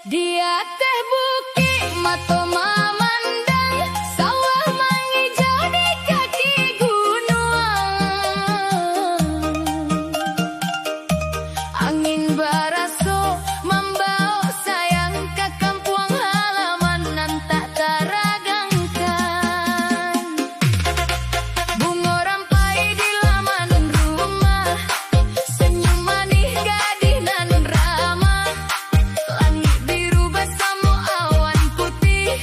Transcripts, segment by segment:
Dia teh buki mato mamandang sawah mangijau di kaki gunung. Angin baraso membawa sayang ke kampung halaman nan tak teragangkan. Bunga rampai di laman rumah, senyum manis gadis nan ramah. Langit biru bersama awan putih.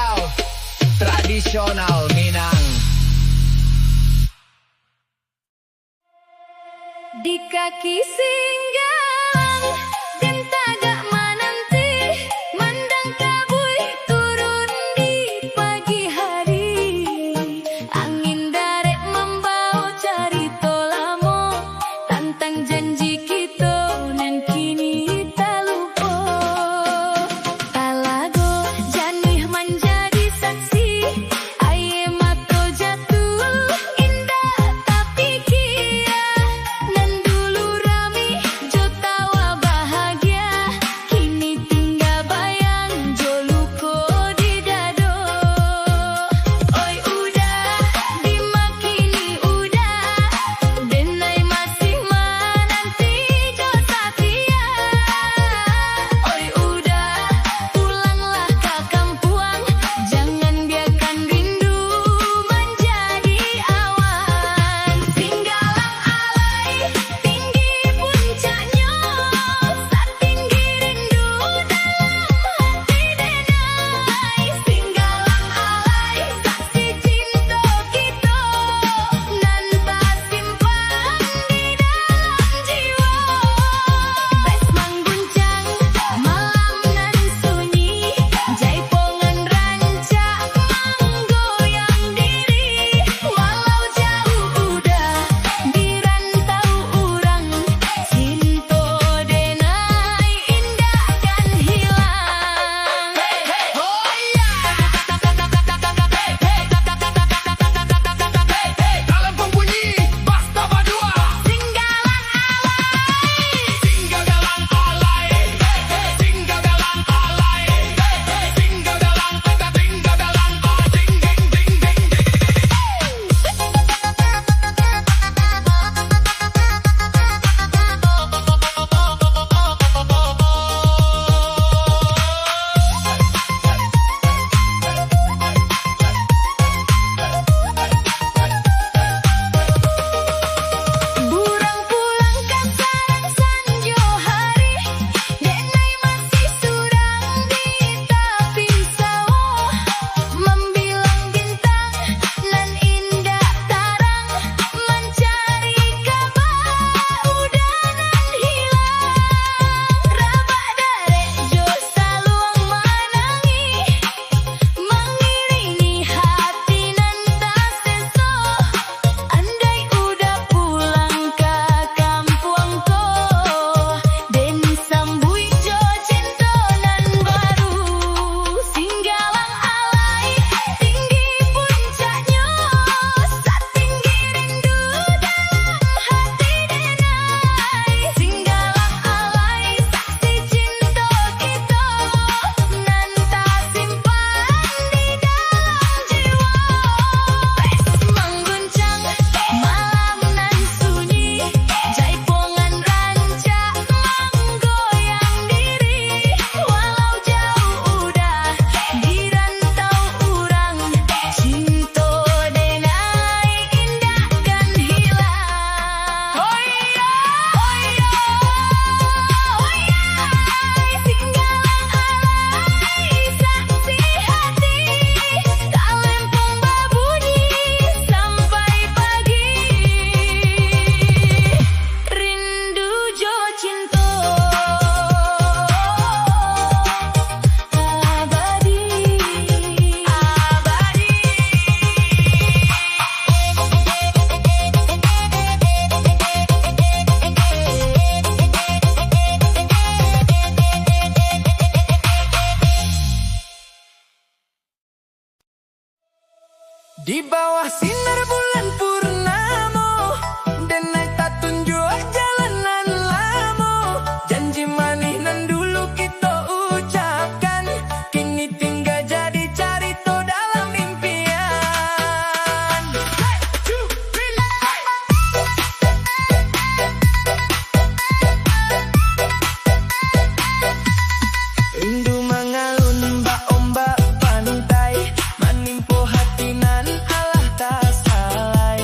spesial tradisional Minang. Di kaki Singgalang dan tagak menanti mandang kabui turun di pagi hari. Angin darek membawa cerita lamo tentang janji kita nan kini tak lupa. Talago janih menjadi saksi aye mato jatuh indah tapi kia. Nan dulu rami jo tawa bahagia kini tinggal bayang jo luko di dado. Oi udah dimakini udah denai masih menanti jo setia. Oi udah pulanglah ke kampuang jangan biarkan rindu menjadi awan. Singgalang alai tinggi puncaknya setinggi rindu dalam hati denai. Singgalang alai saksi cinta kita nan tak simpan di dalam jiwa. Bes mengguncang malam nan sunyi jaipongan rancak menggoyang diri. Walau jauh udah dirantau urang cinta denai indahkan hilang. Dalam pembunyi basta badua. Singgalang alai Singgagalang alay, singgagalang alay, singgagalang singgagalang ding ding ding ding burang pulang ke sarang sanjo hari denai masih surang di tepi sawah membilang bintang nan indah tarang mencari kabar udah nan hilang. Rabak darek jo saluang menangi mengiringi hati nan tak seso. Andai udah pulang ke kampung ko den sambui jo cinta nan baru. Singgalang alai tinggi puncaknya setinggi rindu dalam hati denai. Singgalang alai saksi cinta kita nan tak simpan di dalam jiwa. Bes mengguncang malam nan sunyi jaipongan rancak menggoyang diri. Walau jauh udah dirantau urang cinta denai indahkan hilang. Hoya hoya hoya Singgalang alai saksi hati kalempong babunyi sampai pagi rindu jo cinta abadi abadi. Di bawah sinar bulan purnamo denai tak tunjuk jalanan lamo. Janji manis nan dulu kita ucapkan kini tinggal jadi carito dalam impian. Rindu mengalun ombak pantai menimpa hati nan alah tak salai.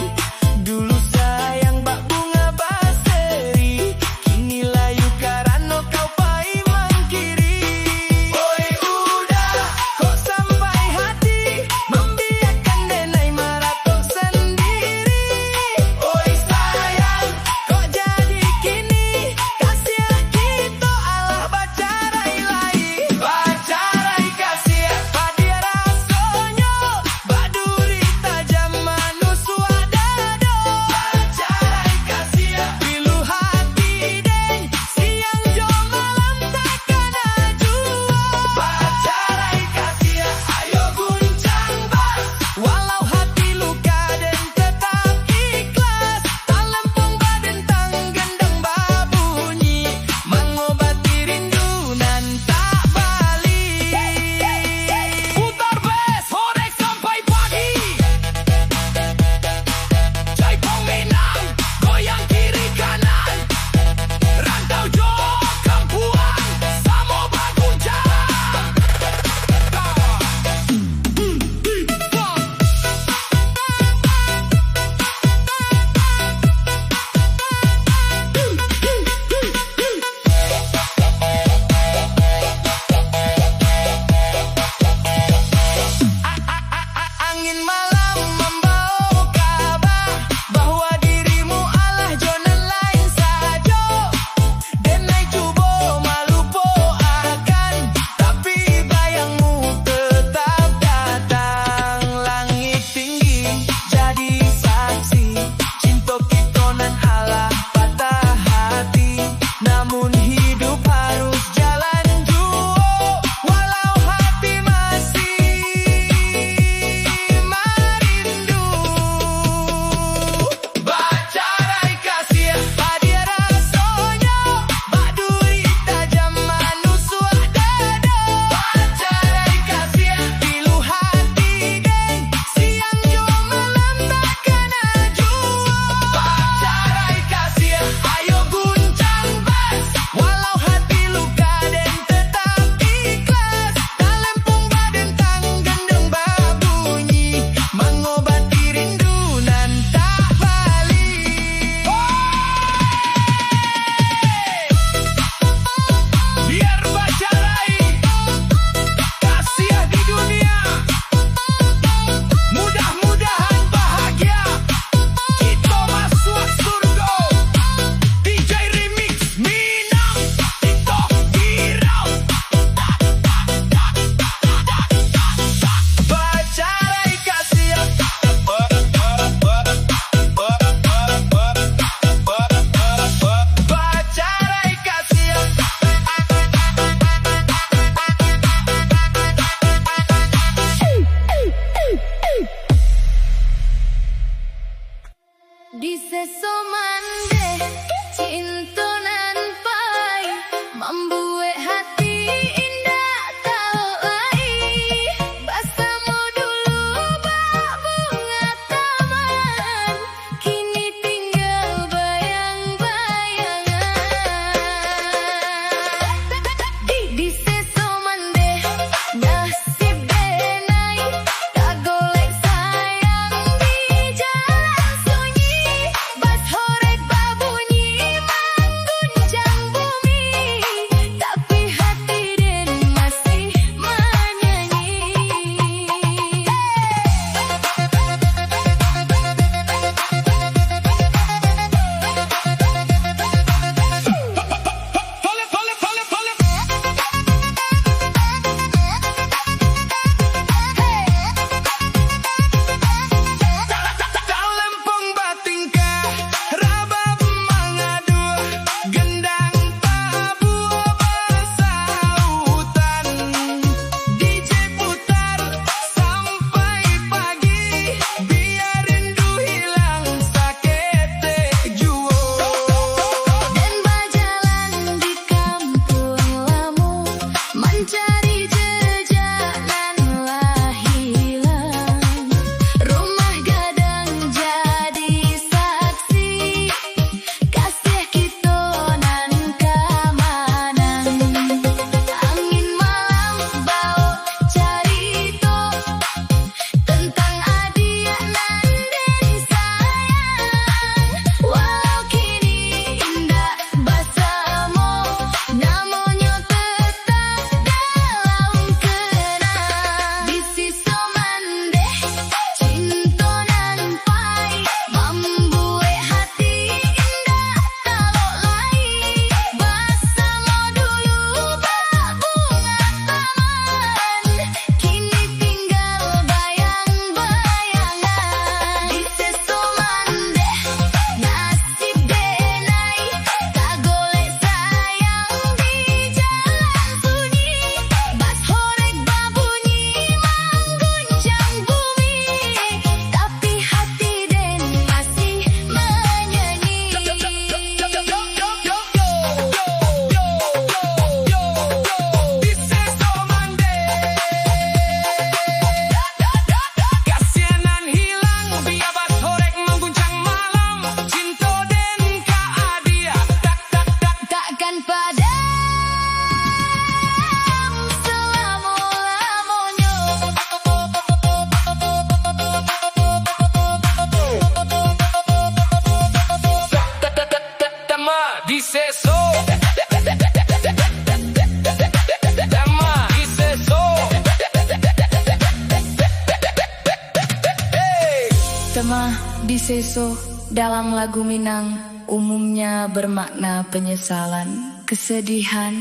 mah diseso dalam lagu Minang umumnya bermakna penyesalan, kesedihan,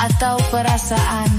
atau perasaan